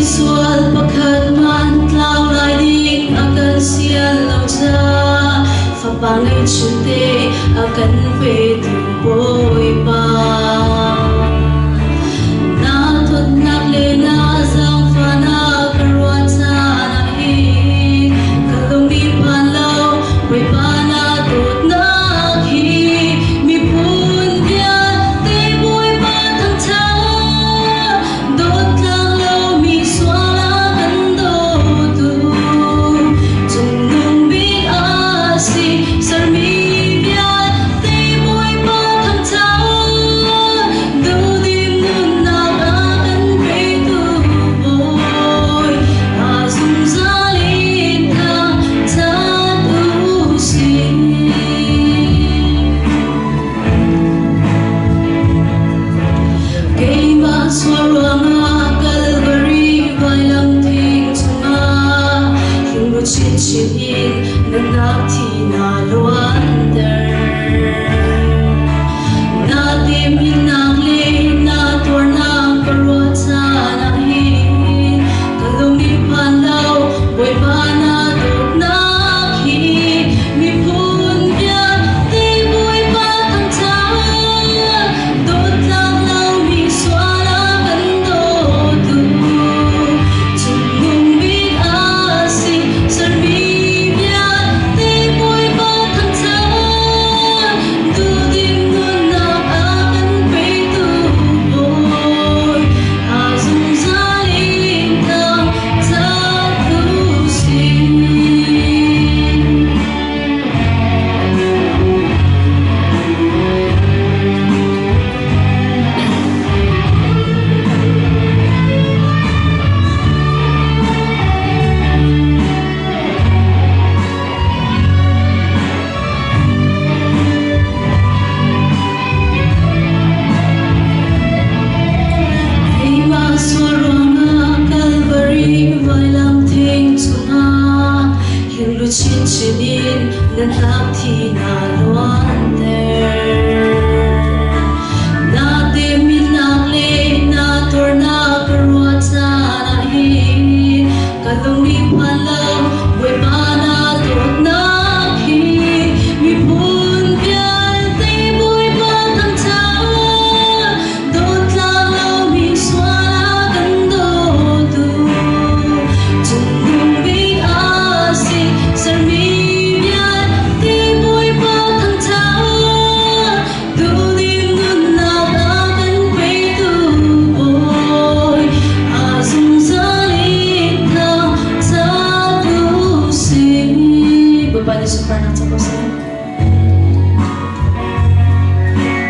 sual pakhat man tlau lai ding akan sial lo cha fapangai chute akan ve tu boy pa na thot nak le na zang fa na karwa cha na hi kalong ni pan lo boy pa na tot na hi mi pun dia te boy pa thang cha dot lang lo mi swala kan do tu chung nung bi a si sar mi bia te boy pa thang cha do dim nun na ba kan pe tu boy a zum zalin thang cha tu si Keima swaranga Calvary vai lam thing chunga hingu chin chin in na thi na luan der na tim in nang le na tor na karwa cha na hi kalung ni pan lau boy pa na dot na hi mi phun bia te boy pa thang cha dot lang lau mi swala kan do tu chung nung bi a si sar mi bia te boy pa thang cha du dim nun na a kan pe tu boy a zum zalin thang cha tu si Keima swaranga Calvary vai lam thing chunga hingu chin chin in na thi na luan der na te min nak le na tor na karwa cha na hi kalung ni pan lau boy pa na dot na hi mi phun bia te boy pa thang cha dot lang lau mi swala kan do tu chung nung bi a si sar mi bia te boy pa thang cha du dim nun na ba kan pe tu boy a zum zalin thang cha tu si Baba ni super na